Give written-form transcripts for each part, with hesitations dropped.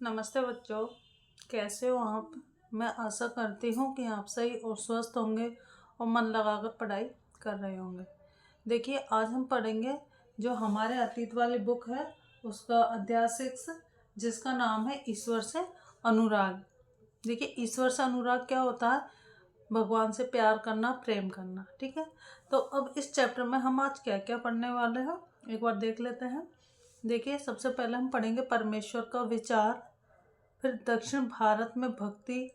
नमस्ते बच्चों, कैसे हो आप। मैं आशा करती हूँ कि आप सही और स्वस्थ होंगे और मन लगाकर पढ़ाई कर रहे होंगे। देखिए, आज हम पढ़ेंगे जो हमारे अतीत वाली बुक है उसका अध्याय 6, जिसका नाम है ईश्वर से अनुराग। देखिए, ईश्वर से अनुराग क्या होता है? भगवान से प्यार करना, प्रेम करना। ठीक है, तो अब इस चैप्टर में हम आज क्या क्या पढ़ने वाले हैं एक बार देख लेते हैं। देखिए, सबसे पहले हम पढ़ेंगे परमेश्वर का विचार, फिर दक्षिण भारत में भक्ति,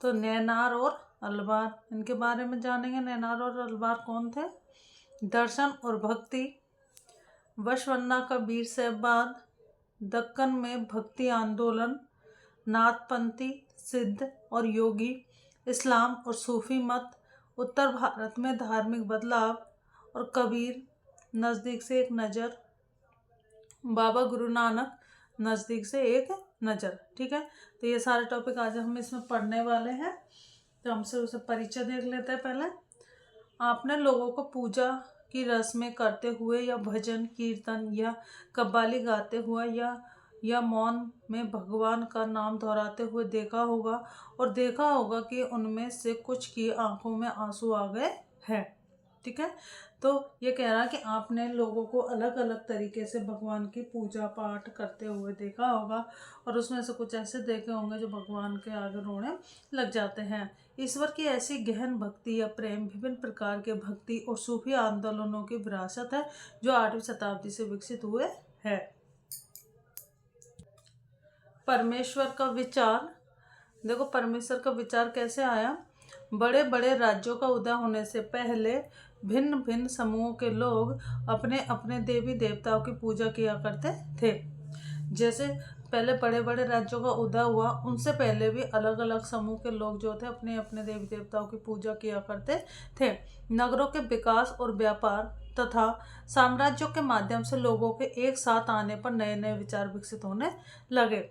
तो नैनार और अलवार, इनके बारे में जानेंगे। नैनार और अलवार कौन थे? दर्शन और भक्ति, वशवन्ना का वीर सहबाद, दक्कन में भक्ति आंदोलन, नाथपंथी, सिद्ध और योगी, इस्लाम और सूफी मत, उत्तर भारत में धार्मिक बदलाव, और कबीर, नज़दीक से एक नज़र, बाबा गुरु नानक, नज़दीक से एक नज़र। ठीक है, तो ये सारे टॉपिक आज हम इसमें पढ़ने वाले हैं। तो हमसे उसे परिचय देख लेते हैं पहले। आपने लोगों को पूजा की रस्में करते हुए या भजन कीर्तन या कव्वाली गाते हुए या मौन में भगवान का नाम दोहराते हुए देखा होगा, और देखा होगा कि उनमें से कुछ की आंखों में आंसू आ गए हैं। ठीक है, तो ये कह रहा है कि आपने लोगों को अलग अलग तरीके से भगवान की पूजा पाठ करते हुए देखा होगा, और उसमें से कुछ ऐसे देखे होंगे जो भगवान के आगे रोने लग जाते हैं। ईश्वर की ऐसी गहन भक्ति या प्रेम विभिन्न प्रकार के भक्ति और सूफी आंदोलनों की विरासत है, जो 8वीं शताब्दी से विकसित हुए हैं। परमेश्वर का विचार। देखो, परमेश्वर का विचार कैसे आया। बड़े बड़े राज्यों का उदय होने से पहले भिन्न भिन्न समूहों के लोग अपने अपने देवी देवताओं की पूजा किया करते थे। जैसे पहले बड़े बड़े राज्यों का उदय हुआ, उनसे पहले भी अलग अलग समूह के लोग जो थे अपने अपने देवी देवताओं की पूजा किया करते थे। नगरों के विकास और व्यापार तथा साम्राज्यों के माध्यम से लोगों के एक साथ आने पर नए नए विचार विकसित होने लगे।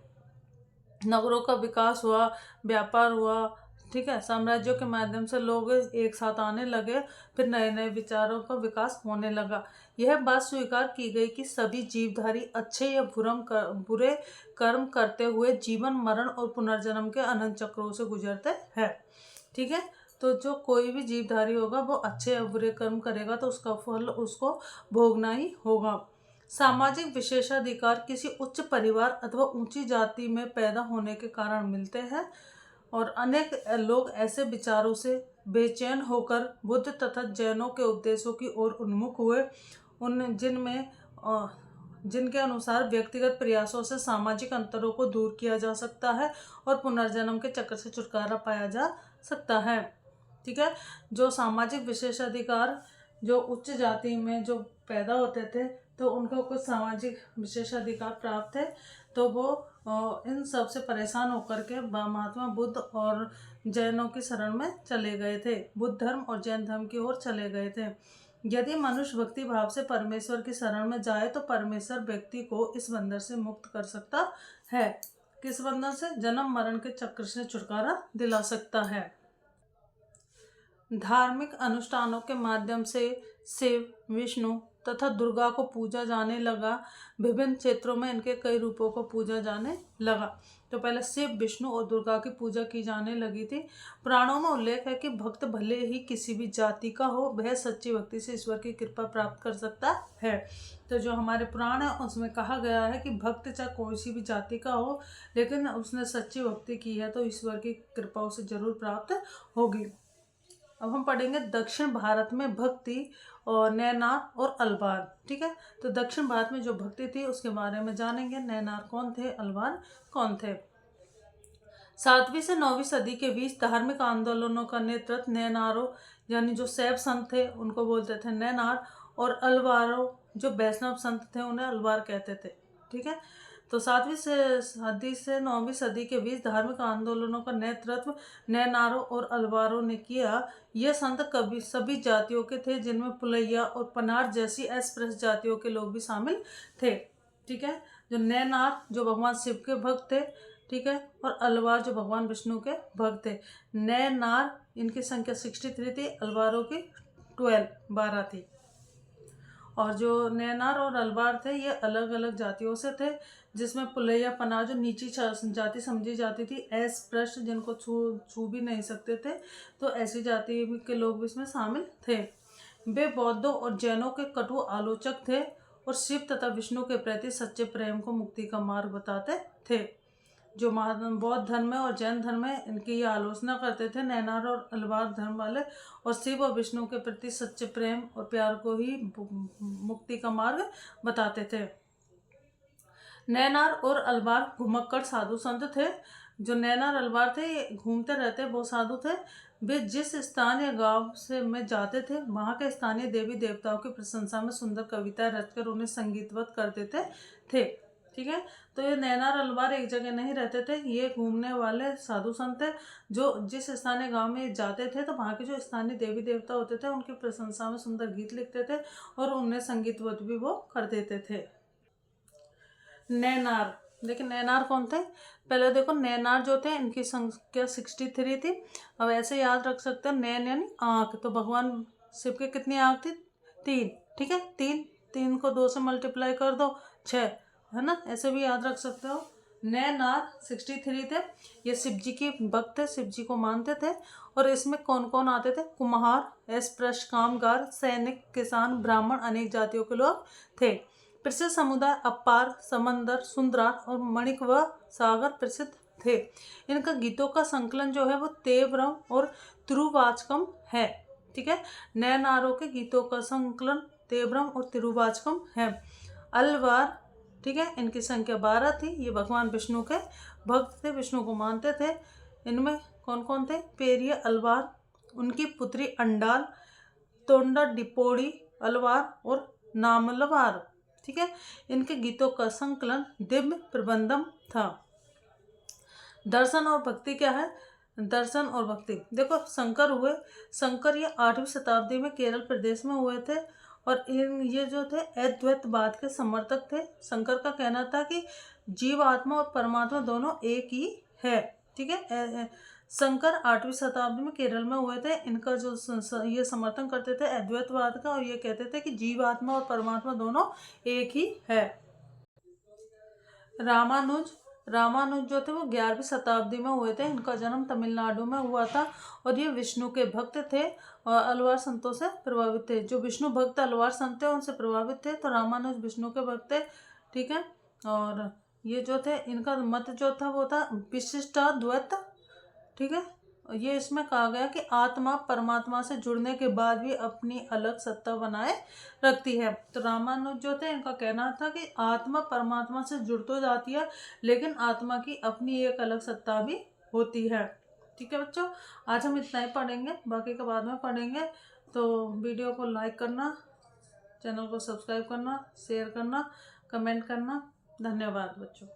नगरों का विकास हुआ, व्यापार हुआ, ठीक है, साम्राज्यों के माध्यम से लोग एक साथ आने लगे, फिर नए नए विचारों का विकास होने लगा। यह बात स्वीकार की गई कि सभी जीवधारी अच्छे या बुरे कर्म करते हुए जीवन मरण और पुनर्जन्म के अनंत चक्रों से गुजरते हैं। ठीक है, तो जो कोई भी जीवधारी होगा वो अच्छे या बुरे कर्म करेगा तो उसका फल उसको भोगना ही होगा। सामाजिक विशेषाधिकार किसी उच्च परिवार अथवा ऊंची जाति में पैदा होने के कारण मिलते हैं, और अनेक लोग ऐसे विचारों से बेचैन होकर बुद्ध तथा जैनों के उपदेशों की ओर उन्मुख हुए, उन जिनके अनुसार व्यक्तिगत प्रयासों से सामाजिक अंतरों को दूर किया जा सकता है और पुनर्जन्म के चक्र से छुटकारा पाया जा सकता है। ठीक है, जो सामाजिक विशेषाधिकार, जो उच्च जाति में जो पैदा होते थे तो उनको कुछ सामाजिक विशेषाधिकार प्राप्त थे, तो वो इन सब से परेशान होकर के महात्मा बुद्ध और जैनों की शरण में चले गए थे, बुद्ध धर्म और जैन धर्म की ओर चले गए थे। यदि मनुष्य भक्ति भाव से परमेश्वर की शरण में जाए तो परमेश्वर व्यक्ति को इस बंधन से मुक्त कर सकता है। किस बंधन से? जन्म मरण के चक्र से छुटकारा दिला सकता है। धार्मिक अनुष्ठानों के माध्यम से शिव, विष्णु तथा दुर्गा को पूजा जाने लगा। विभिन्न क्षेत्रों में इनके कई रूपों को पूजा जाने लगा। तो पहले शिव, विष्णु और दुर्गा की पूजा की जाने लगी थी। पुराणों में उल्लेख है कि भक्त भले ही किसी भी जाति का हो, वह सच्ची भक्ति से ईश्वर की कृपा प्राप्त कर सकता है। तो जो हमारे पुराण है उसमें कहा गया है कि भक्त चाहे कोई सी भी जाति का हो, लेकिन उसने सच्ची भक्ति की है तो ईश्वर की कृपा उसे जरूर प्राप्त होगी। अब हम पढ़ेंगे दक्षिण भारत में भक्ति और नैनार और अलवार। ठीक है, तो दक्षिण भारत में जो भक्ति थी उसके बारे में जानेंगे। नैनार कौन थे, अलवार कौन थे। 7वीं से 9वीं सदी के बीच धार्मिक आंदोलनों का नेतृत्व नैनारों यानी जो शैव संत थे उनको बोलते थे नैनार, और अलवारों जो वैष्णव संत थे उन्हें अलवार कहते थे। ठीक है, तो 7वीं सदी से 9वीं सदी के बीच धार्मिक आंदोलनों का नेतृत्व नैनारों और अलवारों ने किया। ये संत कभी सभी जातियों के थे, जिनमें पुलैया और पनार जैसी अस्पृश्य जातियों के लोग भी शामिल थे। ठीक है, जो नैनार जो भगवान शिव के भक्त थे, ठीक है, और अलवार जो भगवान विष्णु के भक्त थे। नैनार इनकी संख्या 63 थी, अलवारों की 12 थी। और जो नैनार और अलवार थे ये अलग अलग जातियों से थे। जिसमें पुलैया पनाह जो नीची जाति समझी जाती थी, अस्पृश्य जिनको छू भी नहीं सकते थे, तो ऐसी जाति के लोग भी इसमें शामिल थे। वे बौद्धों और जैनों के कटु आलोचक थे और शिव तथा विष्णु के प्रति सच्चे प्रेम को मुक्ति का मार्ग बताते थे। जो बौद्ध धर्म है और जैन धर्म है, इनकी ये आलोचना करते थे, नैनार और अलवार धर्म वाले, और शिव और विष्णु के प्रति सच्चे प्रेम और प्यार को ही मुक्ति का मार्ग बताते थे। नैनार और अलवार घुमक्कड़ साधु संत थे। जो नैनार अलवार थे ये घूमते रहते, बहुत साधु थे। वे जिस स्थान या गांव से में जाते थे, वहाँ के स्थानीय देवी देवताओं की प्रशंसा में सुंदर कविताएं रचकर उन्हें संगीतबद्ध कर देते थे। ठीक है, तो ये नैनार अलवार एक जगह नहीं रहते थे, ये घूमने वाले साधु संत थे। जो जिस स्थानीय गांव में जाते थे, तो वहाँ के जो स्थानीय देवी देवता होते थे उनकी प्रशंसा में सुंदर गीत लिखते थे और उन्हें संगीतबद्ध भी वो कर देते थे। नैनार, देखिए नैनार कौन थे? पहले देखो, नैनार जो थे इनकी संख्या 63 थी। अब ऐसे याद रख सकते हैं, नैन यानी आँख, तो भगवान शिव के कितनी आँख थी? 3। ठीक है, 3 को 2 से मल्टीप्लाई कर दो, 6, है ना? ऐसे भी याद रख सकते हो। नैनार 63 थे। ये शिव जी के भक्त थे, शिव जी को मानते थे। और इसमें कौन कौन आते थे? कुम्हार, अस्पृश्य, कामगार, सैनिक, किसान, ब्राह्मण, अनेक जातियों के लोग थे। प्रसिद्ध समुदाय अपार, समंदर, सुंदरार और मणिक व सागर प्रसिद्ध थे। इनका गीतों का संकलन जो है वो तेवरम और तिरुवाचकम है। ठीक है, नैनारों के गीतों का संकलन तेवरम और तिरुवाचकम है। अलवार, ठीक है, इनकी संख्या 12 थी। ये भगवान विष्णु के भक्त थे, विष्णु को मानते थे। इनमें कौन कौन थे? पेरिया अलवार, उनकी पुत्री अंडाल, तोंडा डिपोड़ी अलवार और नामलवार। ठीक है, इनके गीतों का संकलन दिव्य प्रबंधम था। दर्शन और भक्ति क्या है? दर्शन और भक्ति, देखो शंकर हुए। शंकर ये 8वीं शताब्दी में केरल प्रदेश में हुए थे और ये जो थे अद्वैतवाद के समर्थक थे। शंकर का कहना था कि जीव आत्मा और परमात्मा दोनों एक ही है। ठीक है, शंकर 8वीं शताब्दी में केरल में हुए थे। इनका जो ये समर्थन करते थे अद्वैतवाद का, और ये कहते थे कि जीव आत्मा और परमात्मा दोनों एक ही है। रामानुज जो थे वो 11वीं शताब्दी में हुए थे। इनका जन्म तमिलनाडु में हुआ था और ये विष्णु के भक्त थे और अलवार संतों से प्रभावित थे। जो विष्णु भक्त अलवार संत थे उनसे प्रभावित थे, तो रामानुज विष्णु के भक्त थे। ठीक है, और ये जो थे इनका मत जो था वो था विशिष्टाद्वैत। ठीक है, ये इसमें कहा गया कि आत्मा परमात्मा से जुड़ने के बाद भी अपनी अलग सत्ता बनाए रखती है। तो रामानुज जो थे इनका कहना था कि आत्मा परमात्मा से जुड़ तो जाती है, लेकिन आत्मा की अपनी एक अलग सत्ता भी होती है। ठीक है बच्चों, आज हम इतना ही पढ़ेंगे, बाकी का बाद में पढ़ेंगे। तो वीडियो को लाइक करना, चैनल को सब्सक्राइब करना, शेयर करना, कमेंट करना। धन्यवाद बच्चों।